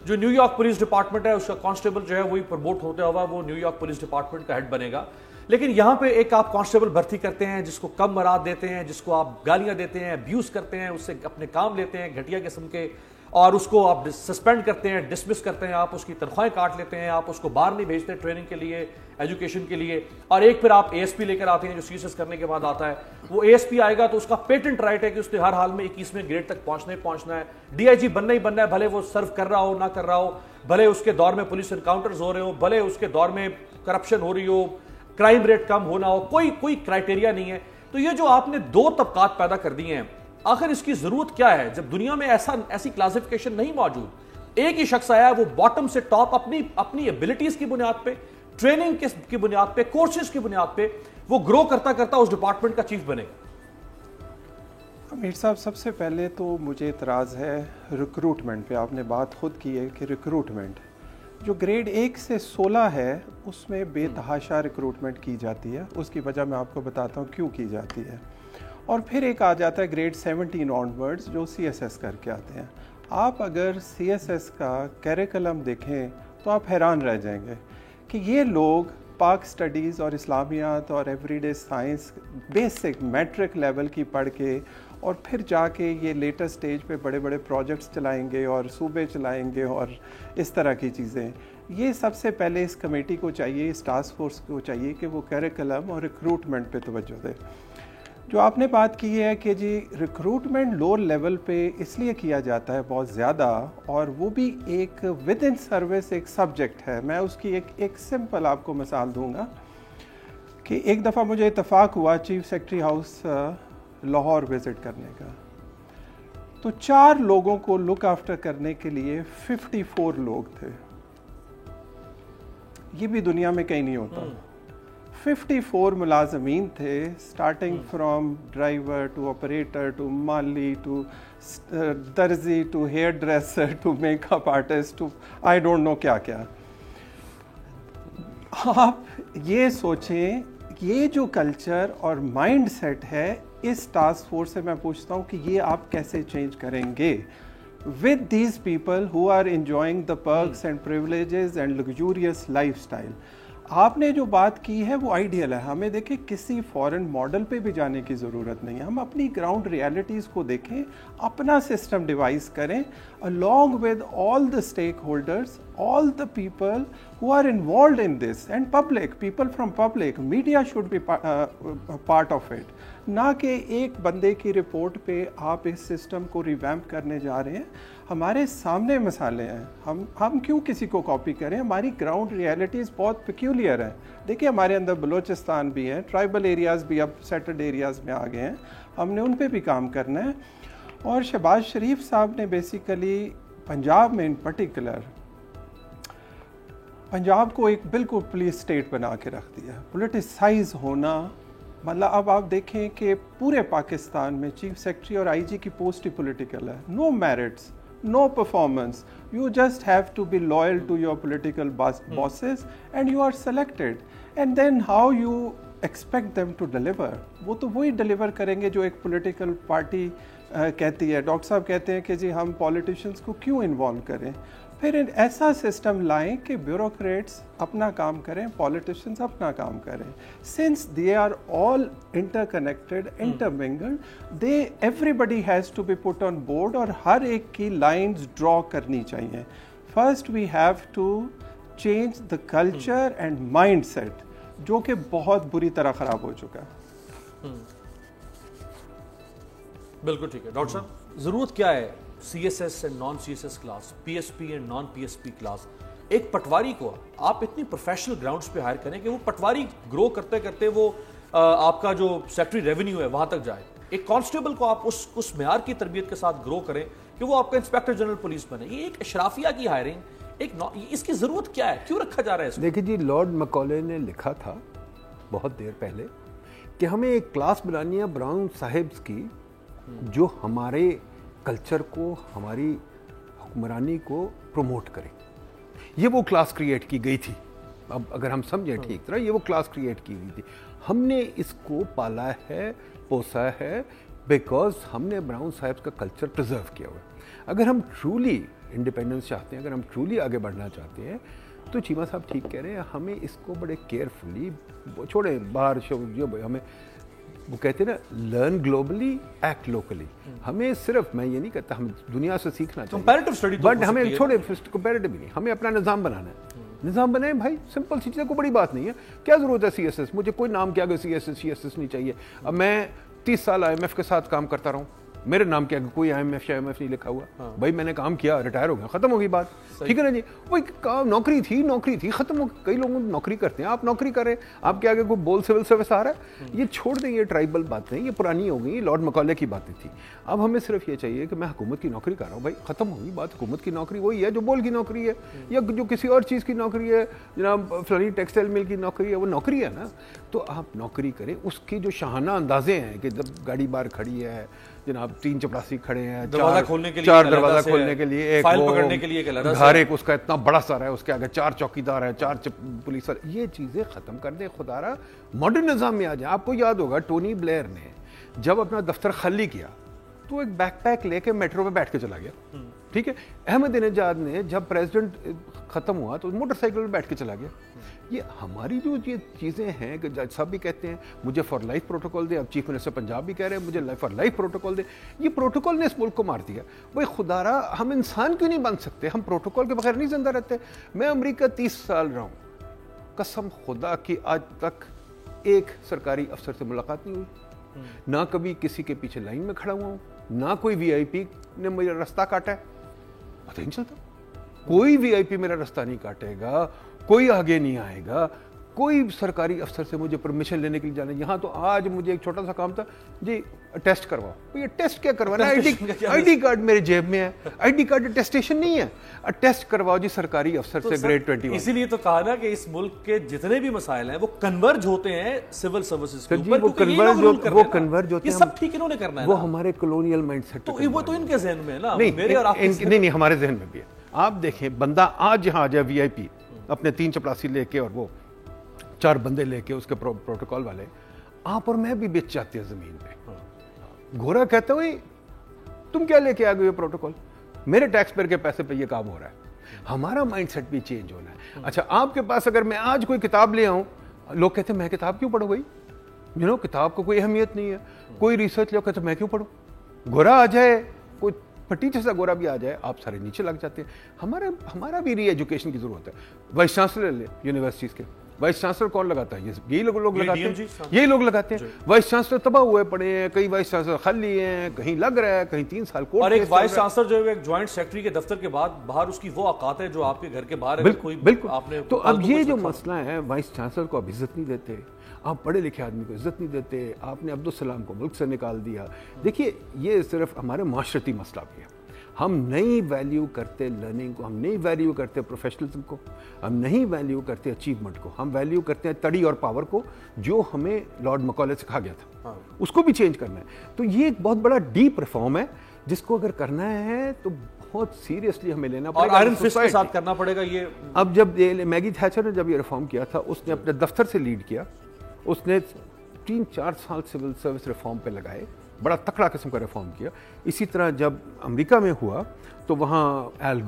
جو نیو یارک پولیس ڈپارٹمنٹ ہے اس کا کانسٹیبل جو ہے وہی پروموٹ ہوتا ہوا وہ نیو یارک پولیس ڈپارٹمنٹ کا ہیڈ بنے گا. لیکن یہاں پہ ایک آپ کانسٹیبل بھرتی کرتے ہیں جس کو کم مراد دیتے ہیں، جس کو آپ گالیاں دیتے ہیں، ابیوز کرتے ہیں، اس سے اپنے کام لیتے ہیں گھٹیا قسم کے، اور اس کو آپ سسپینڈ کرتے ہیں, ڈسمس کرتے ہیں, آپ اس کی تنخواہیں کاٹ لیتے ہیں, آپ اس کو باہر نہیں بھیجتے ٹریننگ کے لیے, ایجوکیشن کے لیے, اور ایک پھر آپ ASP لے کر آتے ہیں جو CSS کرنے کے بعد آتا ہے. وہ ASP آئے گا تو اس کا پیٹنٹ رائٹ ہے کہ اس نے ہر حال میں 21ویں گریڈ تک پہنچنا ہے. DIG بننا ہی بننا ہے, بھلے وہ سرو کر رہا ہو نہ کر رہا ہو, بھلے اس کے دور میں پولیس انکاؤنٹرز ہو رہے ہو, بھلے اس کے دور میں کرپشن ہو رہی ہو, کرائم ریٹ کم ہونا ہو, کوئی کرائٹیریا نہیں ہے. تو یہ جو آپ نے 2 طبقات پیدا کر دی ہیں, آخر اس کی ضرورت کیا ہے جب دنیا میں ایسی کلاسیفیکیشن نہیں موجود؟ ایک ہی شخص آیا, وہ باٹم سے ٹاپ اپنی ایبلٹیز کی بنیاد پہ, ٹریننگ کی بنیاد پہ, کورسز کی بنیاد پہ وہ گرو کرتا کرتا اس ڈپارٹمنٹ کا چیف بنے گا. امیر صاحب, سب سے پہلے تو مجھے اعتراض ہے ریکروٹمنٹ پہ. آپ نے بات خود کی ہے کہ ریکروٹمنٹ جو گریڈ 1 سے 16 ہے اس میں بے تحاشا ریکروٹمنٹ کی جاتی ہے. اس کی وجہ میں آپ کو بتاتا ہوں کیوں کی جاتی ہے. اور پھر ایک آ جاتا ہے گریڈ 17 آنورڈز جو CSS کر کے آتے ہیں. آپ اگر CSS کا کیریکلم دیکھیں تو آپ حیران رہ جائیں گے کہ یہ لوگ پاک سٹڈیز اور اسلامیات اور everyday science basic matric level کی پڑھ کے اور پھر جا کے یہ لیٹر سٹیج پہ بڑے بڑے پروجیکٹس چلائیں گے اور صوبے چلائیں گے اور اس طرح کی چیزیں. یہ سب سے پہلے اس کمیٹی کو چاہیے, اس ٹاسک فورس کو چاہیے کہ وہ کیریکلم اور ریکروٹمنٹ پہ توجہ دے. جو آپ نے بات کی ہے کہ جی ریکروٹمنٹ لوور لیول پہ اس لیے کیا جاتا ہے بہت زیادہ, اور وہ بھی ایک ود ان سروس ایک سبجیکٹ ہے. میں اس کی ایک سمپل آپ کو مثال دوں گا کہ ایک دفعہ مجھے اتفاق ہوا chief secretary house Lahore visit کرنے کا, تو 4 لوگوں کو لک آفٹر کرنے کے لیے 54 لوگ تھے. یہ بھی دنیا میں کہیں نہیں ہوتا. 54 ملازمین تھے, starting from driver to operator to مالی ٹو درزی to hairdresser to make up artist to I don't know کیا کیا. آپ یہ سوچیں یہ جو کلچر اور مائنڈ سیٹ ہے اس ٹاسک فورس سے میں پوچھتا ہوں کہ یہ آپ کیسے چینج کریں گے with these people who are enjoying the perks and privileges and luxurious lifestyle. آپ نے جو بات کی ہے وہ آئیڈیل ہے. ہمیں دیکھیں کسی فورن ماڈل پہ بھی جانے کی ضرورت نہیں ہے. ہم اپنی گراؤنڈ ریالٹیز کو دیکھیں, اپنا سسٹم ڈیوائز کریں along with all the stakeholders, all the people who are involved in this and public, people from public, media should be part of it. نہ کہ ایک بندے کی رپورٹ پہ آپ اس سسٹم کو ریویمپ کرنے جا رہے ہیں. ہمارے سامنے مسئلے ہیں, ہم کیوں کسی کو کاپی کریں؟ ہماری گراؤنڈ ریالٹیز بہت پیکیولر ہیں. دیکھیں ہمارے اندر بلوچستان بھی ہے, ٹرائبل ایریاز بھی اب سیٹلڈ ایریاز میں آ گئے ہیں, ہم نے ان پہ بھی کام کرنا ہے. اور شہباز شریف صاحب نے بیسیکلی پنجاب میں ان پرٹیکولر پنجاب کو ایک بالکل پولیس اسٹیٹ بنا کے رکھ دیا. پولیٹیسائز ہونا مطلب اب آپ دیکھیں کہ پورے پاکستان میں چیف سیکرٹری اور IG کی پوسٹ ہی پولیٹیکل ہے. نو merits, no performance, you just have to be loyal to your political bosses and you are selected, and then how you expect them to deliver. وہ تو وہی ڈلیور کریں گے جو ایک پولیٹیکل پارٹی کہتی ہے. ڈاکٹر صاحب کہتے ہیں کہ جی ہم پولیٹیشنز کو کیوں انوالو کریں. پھر ایسا سسٹم لائیں کہ بیوروکریٹس اپنا کام کریں, پولیٹیشنز اپنا کام کریں. Since they are all interconnected, intermingled, everybody has to be put on board, اور ہر ایک کی لائنز ڈرا کرنی چاہیے. First we have to change the culture and mindset جو کہ بہت بری طرح خراب ہو چکا ہے. بالکل ٹھیک ہے ڈاکٹر صاحب, ضرورت کیا ہے CSS and non CSS class, PSP and non PSP class? ایک پٹواری کو آپ اتنی پروفیشنل گراؤنڈز پہ ہائر کریں کہ وہ پٹواری گرو کرتے کرتے وہ آپ کا جو سیکٹری ریونیو ہے وہاں تک جائے. ایک کانسٹیبل کو آپ اس معیار کی تربیت کے ساتھ گرو کریں کہ وہ آپ کا انسپیکٹر جنرل پولیس بنے. یہ ایک اشرافیہ کی ہائرنگ, اس کی ضرورت کیا ہے, کیوں رکھا جا رہا ہے اس کو؟ دیکھیں جی, لارڈ مکالے نے لکھا تھا بہت دیر پہلے کہ ہمیں ایک کلاس بنانی ہے براؤن صاحبز کی جو ہمارے کلچر کو, ہماری حکمرانی کو پروموٹ کرے. یہ وہ کلاس کریٹ کی گئی تھی. اب اگر ہم سمجھیں ٹھیک طرح, یہ وہ کلاس کریٹ کی گئی تھی. ہم نے اس کو پالا ہے, پوسا ہے, بیکاز ہم نے براؤن صاحب کا کلچر پرزرو کیا ہوا ہے. اگر ہم ٹرولی انڈیپینڈنس چاہتے ہیں, اگر ہم ٹرولی آگے بڑھنا چاہتے ہیں, تو چیمہ صاحب ٹھیک کہہ رہے ہیں, ہمیں اس کو بڑے کیئرفلی چھوڑیں باہر. ہمیں وہ کہتے ہیں نا لرن گلوبلی ایکٹ لوکلی. ہمیں صرف, میں یہ نہیں کہتا ہم دنیا سے سیکھنا چاہیے, بٹ ہمیں چھوڑے کمپیریٹو بھی نہیں, ہمیں اپنا نظام بنانا ہے. نظام بنائیں بھائی, سمپل سی چیز, کوئی بڑی بات نہیں ہے. کیا ضرورت ہے سی ایس ایس, مجھے کوئی نام کیا کہ سی ایس ایس نہیں چاہیے. اب میں 30 سال آئی ایم ایف کے ساتھ کام کرتا رہا ہوں, میرے نام کیا کوئی آئی ایم ایف نہیں لکھا ہوا. بھائی میں نے کام کیا, ریٹائر ہو گیا, ختم ہو گئی بات, ٹھیک ہے نا جی. وہی نوکری تھی ختم ہو. کئی لوگ نوکری کرتے ہیں, آپ نوکری کریں, آپ کے آگے کوئی بول سول سروس آ رہا ہے, یہ چھوڑ دیں. یہ ٹرائبل باتیں, یہ پرانی ہو گئی, لارڈ مکالے کی باتیں تھی. اب ہمیں صرف یہ چاہیے کہ میں حکومت کی نوکری کر رہا ہوں, بھائی ختم ہوگی بات. حکومت کی نوکری وہی ہے جو بول کی نوکری ہے, یا جو کسی اور چیز کی نوکری ہے, جناب فلانی ٹیکسٹائل مل کی نوکری ہے, وہ نوکری ہے نا. تو آپ نوکری کریں. اس کی جو شاہانہ اندازے ہیں کہ جب گاڑی باہر کھڑی ہے جناب, 3 چپراسی کھڑے ہیں, 4 دروازہ کھولنے کے لیے, ایک گھر, ایک اس کا اتنا بڑا سارا ہے, اس کے آگے 4 چوکیدار ہیں, 4 پولیس والے. یہ چیزیں ختم کر دیں, خدا را ماڈرن نظام میں آ جائیں. آپ کو یاد ہوگا ٹونی بلیئر نے جب اپنا دفتر خالی کیا تو ایک بیک پیک لے کے میٹرو پہ بیٹھ کے چلا گیا, ٹھیک ہے. احمد نژاد نے جب پریزیڈنٹ ختم ہوا تو موٹر سائیکل پہ بیٹھ کے چلا گیا. یہ ہماری جو یہ چیزیں ہیں کہ جج صاحب بھی کہتے ہیں مجھے فار لائف پروٹوکول دے, اب چیف منسٹر پنجاب بھی کہہ رہے ہیں مجھے فار لائف پروٹوکول دے. یہ پروٹوکول نے اس ملک کو مار دیا. بھائی خدا را, ہم انسان کیوں نہیں بن سکتے؟ ہم پروٹوکول کے بغیر نہیں زندہ رہتے. میں امریکہ 30 سال رہا ہوں, قسم خدا کی آج تک ایک سرکاری افسر سے ملاقات نہیں ہوئی, نہ کبھی کسی کے پیچھے لائن میں کھڑا ہوا ہوں, نہ کوئی وی آئی پی نے میرا رستہ کاٹا ہے. پتہ نہیں چلتا, کوئی وی آئی پی میرا رستہ نہیں کاٹے گا, کوئی آگے نہیں آئے گا, کوئی سرکاری افسر سے مجھے پرمیشن لینے کے لیے جانا. یہاں تو آج مجھے ایک چھوٹا سا کام تھا, جی ٹیسٹ کرواؤ. یہ ٹیسٹ کیا کروانا ہے؟ آئی ڈی کارڈ میرے جیب میں ہے, آئی ڈی کارڈ ٹیسٹیشن نہیں ہے. ٹیسٹ کرواؤ جی سرکاری افسر سے گریڈ 21. اسی لیے تو کہا نا کہ اس ملک کے جتنے بھی مسائل ہیں وہ کنورج ہوتے ہیں سول سروسز کے اوپر. وہ کنورج ہوتے ہیں, یہ سب ٹھیک انہوں نے کرنا ہے, وہ ہمارے کولونیل مائنڈ سیٹ. وہ تو ان کے ذہن میں ہے نا, میرے اور آپ نہیں, ہمارے ذہن میں بھی ہے. آپ دیکھیں بندہ آج یہاں آ جائے وی آئی پی اپنے 3 چپراسی لے کے اور وہ 4 بندے لے کے, اس کے پروٹوکول والے, آپ اور میں بھی بیچ جاتے ہیں زمین پہ. گورا کہتا ہوں تم کیا لے کے آ گئے پروٹوکول, میرے ٹیکس پیئر کے پیسے پہ یہ کام ہو رہا ہے. ہمارا مائنڈ سیٹ بھی چینج ہونا ہے. اچھا آپ کے پاس اگر میں آج کوئی کتاب لے آؤں, لوگ کہتے ہیں میں کتاب کیوں پڑھوں, بھائی کتاب کو کوئی اہمیت نہیں ہے, کوئی ریسرچ لوگ کہتے ہیں میں کیوں پڑھوں. گورا آ جائے, کوئی پٹی جیسا گورا بھی آ جائے, آپ سارے نیچے لگ جاتے ہیں. ہمارا بھی ری ایجوکیشن کی ضرورت ہے. وائس چانسلر لے یونیورسٹیز کے, وائس چانسلر کون لگاتا ہے؟ یہی لوگ لگاتے ہیں, یہی لوگ لگاتے ہیں. وائس چانسلر تباہ ہوئے پڑے ہیں, کئی وائس چانسلر خالی ہیں, کہیں لگ رہا ہے, کہیں 3 سال اور ایک وائس چانسلر جو ہے ایک جوائنٹ سیکرٹری کے دفتر کے بعد باہر اس کی وہ اوقات ہے جو آپ کے گھر کے باہر ہے. بالکل. تو اب یہ جو مسئلہ ہے, وائس چانسلر کو اب عزت نہیں دیتے, آپ پڑھے لکھے آدمی کو عزت نہیں دیتے, آپ نے عبدالسلام کو ملک سے نکال دیا. دیکھیے یہ صرف ہمارے معاشرتی مسئلہ بھی ہے. ہم نہیں ویلیو کرتے لرننگ کو, ہم نہیں ویلیو کرتے پروفیشنلزم کو, ہم نہیں ویلیو کرتے اچیومنٹ کو, ہم ویلیو کرتے ہیں تڑی اور پاور کو, جو ہمیں لارڈ مکالے سکھا گیا تھا. اس کو بھی چینج کرنا ہے. تو یہ ایک بہت بڑا ڈیپ ریفارم ہے جس کو اگر کرنا ہے تو بہت سیریسلی ہمیں لینا پڑے گا, آئرن فسٹ کے ساتھ کرنا پڑے گا. یہ اب جب میگی تھیچر نے جب یہ ریفارم کیا تھا, اس نے اپنے دفتر سے لیڈ کیا, اس نے 3-4 سال سول سروس ریفارم پہ لگائے, بڑا تکڑا قسم کا ریفارم کیا. اسی طرح جب امریکہ میں ہوا تو وہاں ایل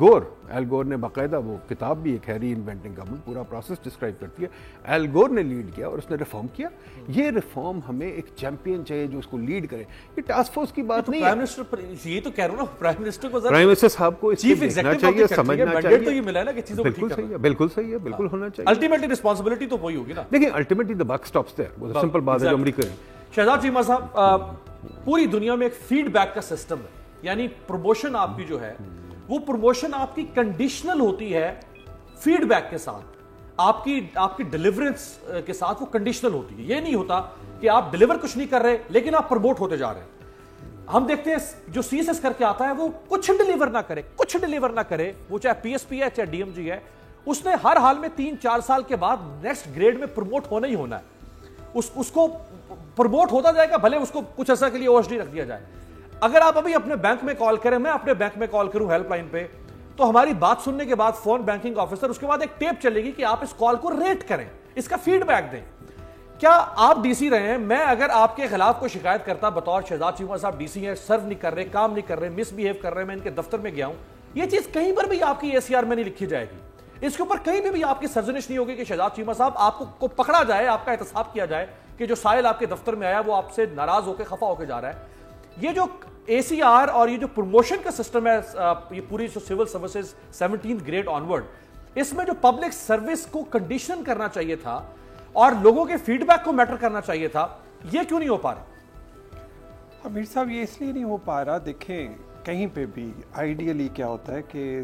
گور نے باقاعدہ وہ کتاب بھی ایک ہے ری انوینٹنگ گورنمنٹ, پورا پروسیس ڈسکرائب کرتی ہے. ایل گور نے لیڈ کیا اور اس نے ریفارم کیا. یہ ریفارم ہمیں ایک چیمپئن چاہیے جو اس کو لیڈ کرے. یہ ٹاسک فورس کی بات نہیں ہے. پرائم منسٹر, یہ تو کہہ رہا ہوں نا, پرائم منسٹر کو پرائم منسٹر صاحب کو چیف ایگزیکٹو چاہیے, سمجھنا چاہیے. تو یہ ملا ہے نا کہ چیزوں کو ٹھیک کرنا. بالکل صحیح ہے, بالکل ہونا چاہیے. الٹیمیٹلی رسپانسبلٹی تو وہی ہوگی نا. دیکھیں ultimately the buck stops there, وہ سمپل بات ہے جو امریکہ ہے. شہزاد چیمہ صاحب, پوری دنیا میں ایک فیڈ بیک کا سسٹم ہے, یعنی پروموشن آپ کی جو ہے وہ پروموشن آپ کی کنڈیشنل ہوتی ہے فیڈ بیک کے ساتھ, آپ کی ڈیلیورنس کے ساتھ وہ کنڈیشنل ہوتی ہے. یہ نہیں ہوتا کہ آپ ڈیلیور کچھ نہیں کر رہے لیکن آپ پروموٹ ہوتے جا رہے ہیں. ہم دیکھتے ہیں جو سی ایس ایس کر کے آتا ہے وہ کچھ ڈیلیور نہ کرے, وہ چاہے پی ایس پی ہے چاہے ڈی ایم جی ہے, اس نے ہر حال میں 3-4 سال کے بعد نیکسٹ گریڈ میں پروموٹ ہونا ہی ہونا ہے. اس کو پروموٹ ہوتا جائے گا, بھلے اس کو کچھ عرصہ کے لیے او ایس ڈی رکھ دیا جائے. اگر آپ ابھی اپنے بینک میں کال کریں, میں اپنے بینک میں کال کروں ہیلپ لائن پہ, تو ہماری بات سننے کے بعد فون بینکنگ آفیسر اس کے بعد ایک ٹیپ چلے گی کہ آپ اس کال کو ریٹ کریں, اس کا فیڈ بیک دیں. کیا آپ ڈی سی رہے ہیں, میں اگر آپ کے خلاف کوئی شکایت کرتا بطور شہزاد چیمہ صاحب ڈی سی ہیں, سرو نہیں کر رہے, کام نہیں کر رہے, مس بیہیو کر رہے, میں ان کے دفتر میں گیا ہوں, یہ چیز کہیں پر بھی آپ کی اے سی آر میں نہیں لکھی جائے گی. اس کے اوپر کہیں بھی آپ کی سرزنش نہیں ہوگی کہ شہزاد چیمہ صاحب آپ کو پکڑا جائے, آپ کا احتساب کیا جائے کہ جو سائل آپ کے دفتر میں آیا وہ آپ سے ناراض ہو کے خفا ہو کے جا رہا ہے. یہ جو ACR اور یہ جو پروموشن کا سسٹم ہے, یہ پوری جو civil services 17th grade onward, اس میں جو پبلک سروس کو کنڈیشن کرنا چاہیے تھا اور لوگوں کے فیڈ بیک کو میٹر کرنا چاہیے تھا, یہ کیوں نہیں ہو پا رہا؟ امیر صاحب یہ اس لیے نہیں ہو پا رہا, دیکھیں کہیں پہ بھی آئیڈیلی کیا ہوتا ہے کہ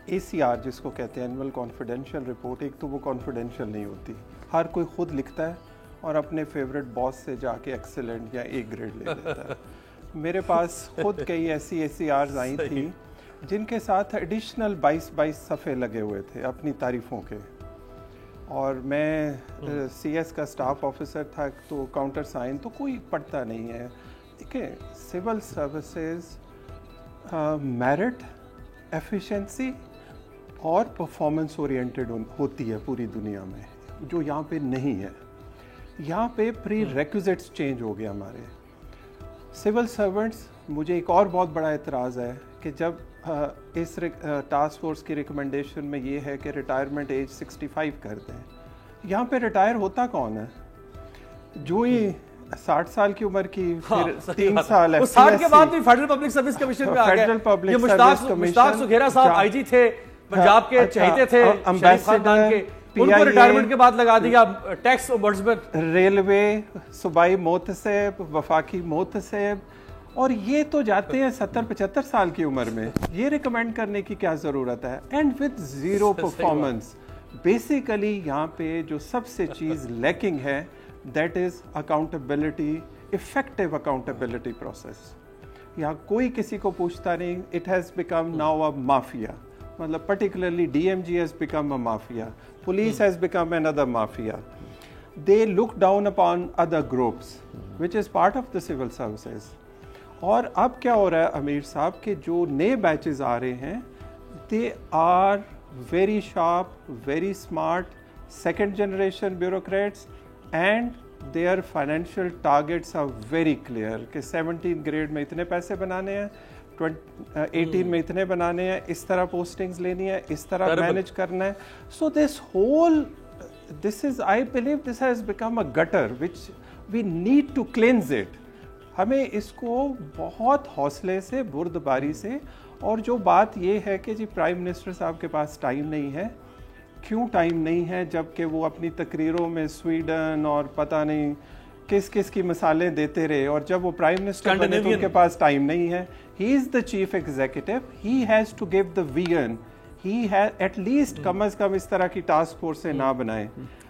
ACR جس کو کہتے ہیں اینول کانفیڈینشیل رپورٹ, ایک تو وہ کانفیڈینشیل نہیں ہوتی, ہر کوئی خود لکھتا ہے اور اپنے فیوریٹ باس سے جا کے ایکسیلنٹ یا A گریڈ لے لیتا ہے. میرے پاس خود کئی ایسی ACRs آئی تھی جن کے ساتھ ایڈیشنل 22 صفحے لگے ہوئے تھے اپنی تعریفوں کے, اور میں CS کا اسٹاف آفیسر تھا تو کاؤنٹر سائن تو کوئی پڑھتا نہیں ہے. دیکھیں سول سروسز میرٹ, ایفیشنسی اور پرفارمنس اورینٹڈ ہوتی ہے پوری دنیا میں, جو یہاں پہ نہیں ہے. یہاں پہ پری ریکوزٹس چینج ہو گیا ہمارے سول سرونٹس. مجھے ایک اور بہت بڑا اعتراض ہے کہ جب اس ٹاسک فورس کی ریکمنڈیشن میں یہ ہے کہ ریٹائرمنٹ ایج 65 کر دیں, یہاں پہ ریٹائر ہوتا کون ہے؟ جو ہی 60 سال کی عمر کی پھر 3 سال ہے, 60 کے بعد بھی فیڈرل پبلک سروس کمیشن میں آ گئے. یہ مشتاق سگھیرا صاحب IG تھے, پنجاب کے چہیتے تھے شریف خاندان کے, ان کو ریٹائرمنٹ کے بعد لگا دیا ٹیکس ombudsman. ریلوے صوبائی محتسب, وفاقی محتسب, اور یہ تو جاتے ہیں 70-75 سال کی عمر میں. یہ ریکمینڈ کرنے کی کیا ضرورت ہے؟ And with zero performance. Basically یہاں پہ جو سب سے چیز لیکنگ ہے that is accountability, effective accountability process. یہاں کوئی کسی کو پوچھتا نہیں. It has become now a mafia, مطلب particularly DMG has become a mafia, police has become another mafia. They look down upon other groups, which is part of the civil services. اور اب کیا ہو رہا ہے امیر صاحب کہ جو نئے بیچز آ رہے ہیں they are very sharp, very smart, second generation bureaucrats, and their financial targets are very clear کہ 17 گریڈ میں اتنے پیسے بنانے ہیں, 18 میں اتنے بنانے ہیں, اس طرح پوسٹنگز لینی ہے, اس طرح مینج کرنا ہے. سو this is I believe this has become a gutter which we need to cleanse it. ہمیں اس کو بہت حوصلے سے, بردباری سے, اور جو بات یہ ہے کہ جی پرائم منسٹر صاحب کے پاس ٹائم نہیں ہے, کیوں ٹائم نہیں ہے جبکہ وہ اپنی تقریروں میں سویڈن اور پتہ نہیں کس کس کی مثالیں دیتے رہے, اور جب وہ پرائم منسٹر بنے تو ان کے پاس ٹائم نہیں ہے. He is the chief executive, he has to give the vision. He has at least کم از کم اس طرح کی ٹاسک فورس سے نہ بنائیں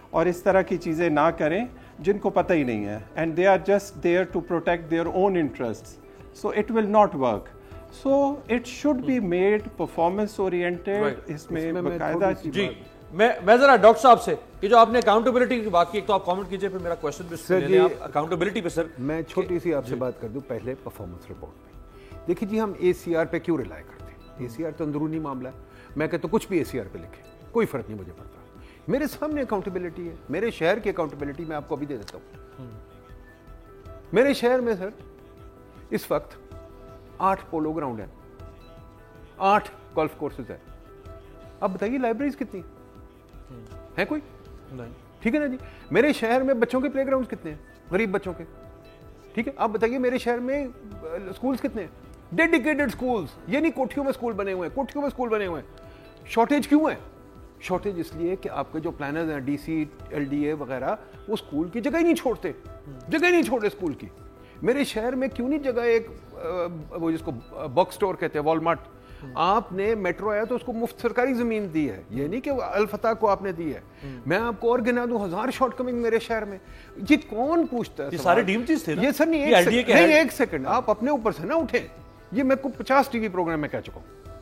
اور اس طرح کی چیزیں نہ کریں جن کو پتہ ہی نہیں ہے, and they are just there to protect their own interests. So it will not work. So it should be made performance oriented. اس میں باقاعدہ جی میں ذرا ڈاکٹر صاحب سے یہ جو آپ نے اکاؤنٹیبلٹی کی بات کی, ایک تو آپ کامنٹ کیجئے, پھر میرا کوشچن بھی سر جی اکاؤنٹیبلٹی پہ. سر میں چھوٹی سی آپ سے بات کر دوں پہلے پرفارمنس رپورٹ پہ. دیکھیے جی ہم ACR پہ کیوں ریلائی کرتے ہیں؟ ACR تو اندرونی معاملہ ہے. میں کہتا ہوں کچھ بھی ACR پہ لکھیں, کوئی فرق نہیں مجھے پڑتا. میرے سامنے اکاؤنٹیبلٹی ہے, میرے شہر کی اکاؤنٹیبلٹی میں آپ کو ابھی دے دیتا ہوں. میرے شہر میں سر اس وقت 8 پولو گراؤنڈ ہیں, 8 گولف کورسز ہیں. اب بتائیے لائبریریز کتنی ہیں؟ کوئی نہیں. ٹھیک ہے نا جی. میرے شہر میں بچوں کے پلے گراؤنڈز کتنے ہیں, غریب بچوں کے؟ ٹھیک ہے. آپ بتائیے میرے شہر میں اسکولز کتنے ہیں, ڈیڈیکیٹڈ اسکولز. یہ نہیں کوٹھیوں میں اسکول بنے ہوئے ہیں, کوٹھیوں میں اسکول بنے ہوئے ہیں. شارٹیج کیوں ہے؟ شارٹیج اس لیے کہ آپ کے جو پلانرز ہیں DC LDA وغیرہ, وہ اسکول کی جگہ ہی نہیں چھوڑتے, جگہ ہی نہیں چھوڑتے اسکول کی. میرے شہر میں کیوں نہیں جگہ, ایک وہ جس کو باکس اسٹور کہتے ہیں والمارٹ, آپ نے میٹرو آیا تو اس کو مفت سرکاری زمین دی ہے, یہ نہیں کہ الفتح کو آپ نے دی ہے. میں آپ کو اور گنا دوں 1000 شارٹ کمنگ میرے شہر میں. یہ کون پوچھتا ہے؟ یہ سارے ڈیم چیز تھے. یہ سر نہیں, ایک سیکنڈ آپ اپنے اوپر سے نہ اٹھیں. یہ میں کو 50 TV پروگرام میں کہہ چکا ہوں.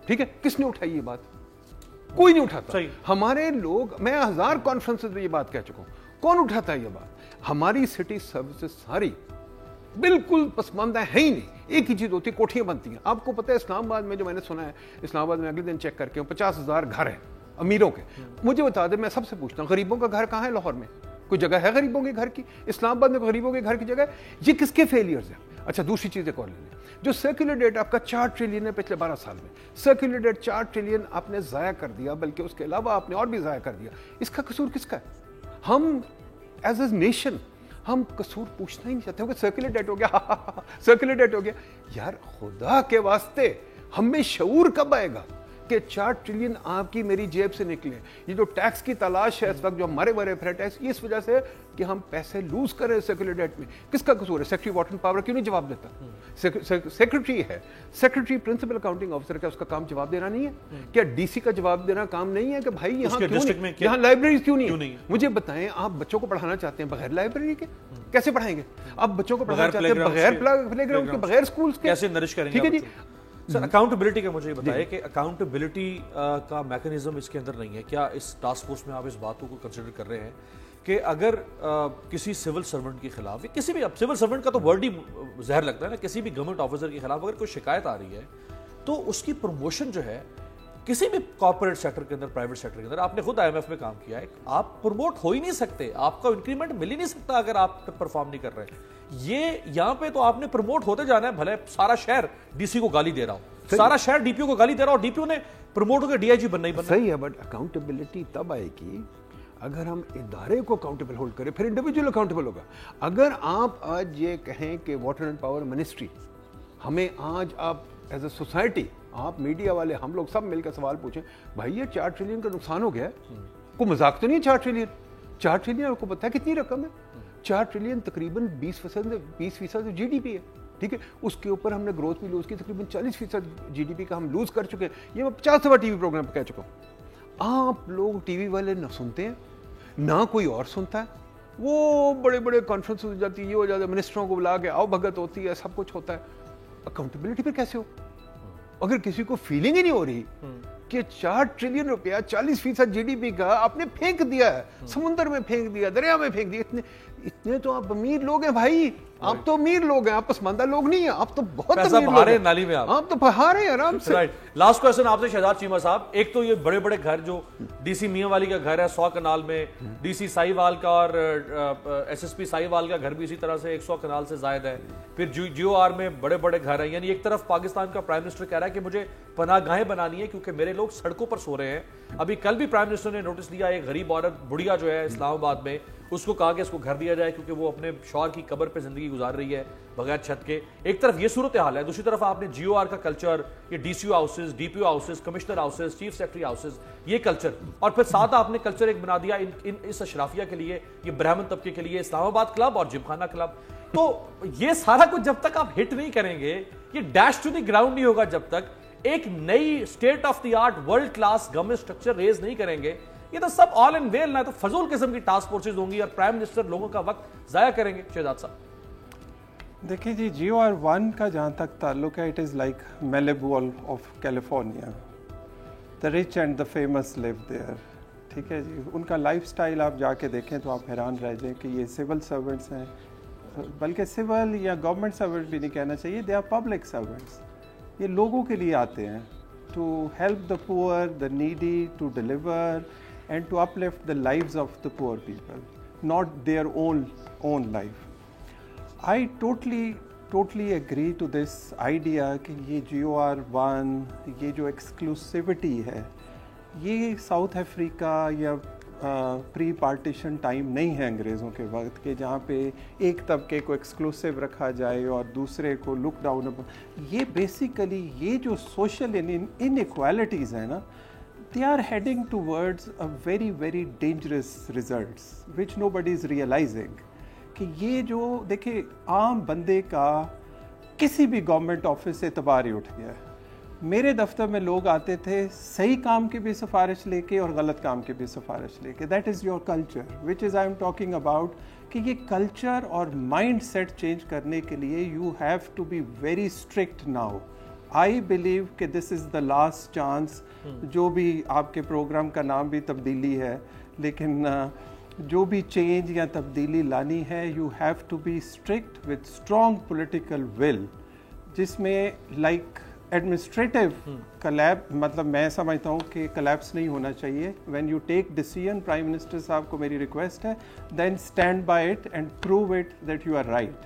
ٹھیک ہے, کس نے اٹھائی یہ بات؟ کوئی نہیں اٹھاتا. ہمارے لوگ, میں 1000 کانفرنسز میں یہ بات کہہ چکا ہوں, کون اٹھاتا ہے یہ بات؟ ہماری سٹی سروسز ساری بالکل پسماندہ ہے ہی نہیں. ایک ہی چیز ہوتی ہے, کوٹھیاں بنتی ہیں. آپ کو پتہ ہے اسلام آباد میں جو میں نے سنا ہے, اسلام آباد میں اگلے دن چیک کر کے 50,000 گھر ہیں امیروں کے. مجھے بتا دیں, میں سب سے پوچھتا ہوں غریبوں کا گھر کہاں ہے لاہور میں؟ کوئی جگہ ہے غریبوں کے گھر کی؟ اسلام آباد میں غریبوں کے گھر کی جگہ ہے؟ یہ کس کے فیلیئرز ہیں؟ اچھا دوسری چیز ایک اور لے لیں. جو سرکولر ڈیٹ آپ کا 4 ٹریلین ہے پچھلے 12 سال میں, سرکولر ڈیٹ 4 ٹریلین آپ نے ضائع کر دیا, بلکہ اس کے علاوہ آپ نے اور بھی ضائع کر دیا. اس کا قصور کس کا ہے؟ ہم ایز اے نیشن ہم قصور پوچھنا ہی نہیں چاہتے. سرکولر ڈیٹ ہو گیا, سرکولر ڈیٹ ہو گیا. یار خدا کے واسطے ہم میں شعور کب آئے گا کہ 4 ٹریلین آپ کی میری جیب سے نکلے؟ یہ جو ٹیکس کی تلاش ہے اس وقت, جو ہمارے بڑے پھر ٹیکس, یہ اس وجہ سے کہ ہم پیسے لوز کر رہے ہیں سیکولر ڈیٹ میں. کس کا قصور ہے؟ سیکرٹری واٹر اینڈ پاور کیوں نہیں جواب دیتا؟ سیکرٹری ہے, سیکرٹری پرنسپل اکاؤنٹنگ آفیسر کا, اس کا کام جواب دینا نہیں ہے کیا؟ ڈی سی کا جواب دینا کام نہیں ہے کہ بھائی یہاں کیوں نہیں, یہاں لائبریریز کیوں نہیں؟ مجھے بتائیں, آپ بچوں کو پڑھانا چاہتے ہیں بغیر لائبریری کے کیسے پڑھائیں گے؟ آپ بچوں کو پڑھانا چاہتے ہیں بغیر پلے گراؤنڈ کے, بغیر اسکولس کے, کیسے نرش کریں گے؟ ٹھیک ہے جی. سر اکاؤنٹیبلٹی کا مجھے بتائے کہ اکاؤنٹیبلٹی کا میکنزم اس کے اندر نہیں ہے کیا؟ اس ٹاسک فورس میں آپ اس باتوں کو کنسیڈر کر رہے ہیں کہ اگر کسی سول سرونٹ کے خلاف, کسی بھی, اب سول سرونٹ کا تو ورڈ ہی زہر لگتا ہے نا, کسی بھی گورنمنٹ آفیسر کے خلاف اگر کوئی شکایت آ رہی ہے تو اس کی پروموشن جو ہے کسی بھی کارپوریٹ سیکٹر کے اندر, پرائیویٹ سیکٹر کے اندر, آپ نے خود آئی ایم ایف میں کام کیا ہے, آپ پروموٹ ہو ہی نہیں سکتے, آپ کا انکریمنٹ مل ہی نہیں سکتا اگر آپ پرفارم نہیں کر رہے. یہ یہاں پہ تو آپ نے پروموٹ ہوتے جانا ہے, بھلے سارا شہر ڈی سی کو گالی دے رہا ہو, سارا شہر ڈی پی او کو گالی دے رہا ہو, ڈی پی او نے پروموٹ ہو کے ڈی آئی جی بننا ہی بننا. صحیح ہے, بٹ اکاؤنٹیبلٹی تب آئے گی اگر ہم ادارے کو اکاؤنٹیبل ہولڈ کریں, پھر انڈیویجول اکاؤنٹیبل ہوگا. اگر آپ آج یہ کہیں کہ واٹر اینڈ پاور منسٹری, ہمیں آج آپ ایز اے سوسائٹی, آپ میڈیا والے, ہم لوگ سب مل کر سوال پوچھیں, بھائی یہ 4 ٹریلین کا نقصان ہو گیا ہے, کوئی مذاق تو نہیں ہے. 4 ٹریلین, 4 ٹریلین آپ کو پتا ہے کتنی رقم ہے؟ 4 ٹریلین تقریباً 20% جی ڈی پی ہے. ٹھیک ہے, اس کے اوپر ہم نے گروتھ بھی لوز کی, تقریباً 40% جی ڈی پی کا ہم لوز کر چکے ہیں. یہ میں 50 دفعہ ٹی وی پروگرام پہ کہہ چکا ہوں. آپ لوگ ٹی وی والے نہ سنتے ہیں, نہ کوئی اور سنتا ہے. وہ بڑے بڑے کانفرنس ہو جاتی ہے, یہ ہو جاتا ہے, منسٹروں کو بلا کے آؤ بھگت ہوتی ہے, سب کچھ ہوتا ہے. اکاؤنٹیبلٹی پہ کیسے ہو اگر کسی کو فیلنگ ہی نہیں ہو رہی کہ 4 ٹریلین روپیہ 40% جی ڈی پی کا آپ نے پھینک دیا ہے, سمندر میں پھینک دیا, دریا میں پھینک دیا. اتنے تو آپ امیر لوگ ہیں بھائی, آپ تو امیر لوگ ہیں, آپ پسماندہ لوگ نہیں ہیں, آپ تو بہت امیر لوگ ہیں, نالی میں آپ تو بہارے ہیں آرام سے. لاسٹ کوسچن آپ سے شہزاد چیمہ صاحب, ایک تو یہ بڑے بڑے گھر جو ڈی سی میاں والی کا گھر ہے 100 کنال میں, ڈی سی سائی وال کا اور ایس ایس پی سائی وال کا گھر بھی اسی طرح سے 100 کنال سے زائد ہے. پھر جیو آر میں بڑے بڑے گھر ہیں. یعنی ایک طرف پاکستان کا پرائم منسٹر کہہ رہا ہے کہ مجھے پناہ گاہیں بنانی ہے کیونکہ میرے لوگ سڑکوں پر سو رہے ہیں. ابھی کل بھی پرائم منسٹر نے نوٹس دیا, ایک غریب عورت بڑھیا جو ہے اسلام آباد میں, اس کو کہا کہ اس کو گھر دیا جائے کیونکہ وہ اپنے شوہر کی قبر پہ زندگی گزار رہی ہے بغیر چھت کے. ایک طرف یہ صورتحال ہے, دوسری طرف آپ نے جیو آر کا کلچر, یہ D C O houses, D P O houses, commissioner houses, chief secretary houses, یہ کلچر, اور پھر ساتھ آپ نے کلچر ایک بنا دیا اس اشرافیہ کے لیے, یہ برہمن طبقے کے لیے اسلام آباد کلب اور جمخانہ کلب. تو یہ سارا کچھ جب تک آپ ہٹ نہیں کریں گے, یہ ڈیش ٹو دی گراؤنڈ نہیں ہوگا جب تک ایک نئی state of the art world class government structure raise نہیں کریں گے. یہ تو سب آل اینڈ ویل نہ تو فضول قسم کی ٹاسک فورسز ہوں گی اور پرائم منسٹر لوگوں کا وقت ضائع کریں گے. شہزاد صاحب دیکھیے جی, جیو آر 1 کا جہاں تک تعلق ہے, it is like Malibu of California, the rich and the famous live there. ٹھیک ہے جی, ان کا لائف سٹائل آپ جا کے دیکھیں تو آپ حیران رہ جائیں کہ یہ سول سرونٹس ہیں, بلکہ سول یا گورنمنٹ سرونٹ بھی نہیں کہنا چاہیے, دے آر پبلک سرونٹس. یہ لوگوں کے لیے آتے ہیں to help the poor, the needy, to deliver and to uplift the lives of the poor people, not their own life. I totally agree to this idea کہ یہ GOR1 یہ جو ایکسکلوسیوٹی ہے, یہ ساؤتھ افریقہ یا پری پارٹیشن ٹائم نہیں ہے انگریزوں کے وقت کہ جہاں پہ ایک طبقے کو ایکسکلوسیو رکھا جائے اور دوسرے کو لک ڈاؤن. یہ بیسیکلی یہ جو سوشل انیکوالٹیز ہیں نا, they are heading towards a very very dangerous results which nobody is realizing. کہ یہ جو دیکھیں عام بندے کا کسی بھی گورنمنٹ آفس سے اعتبار ہی اٹھ گیا ہے. میرے دفتر میں لوگ آتے تھے صحیح کام کی بھی سفارش لے کے اور غلط کام کی بھی سفارش لے کے. That is your culture which is I am talking about کہ یہ کلچر اور مائنڈ سیٹ چینج کرنے کے لیے you have to be very strict now. I believe کہ this is the last chance. جو بھی آپ کے پروگرام کا نام بھی تبدیلی ہے, لیکن جو بھی چینج یا تبدیلی لانی ہے you have to be strict with strong political will, جس میں لائک ایڈمنسٹریٹو کلیب, مطلب میں سمجھتا ہوں کہ کلیپس نہیں ہونا چاہیے. When you take decision, prime minister صاحب کو میری ریکویسٹ ہے, then stand by it and prove it that you are right.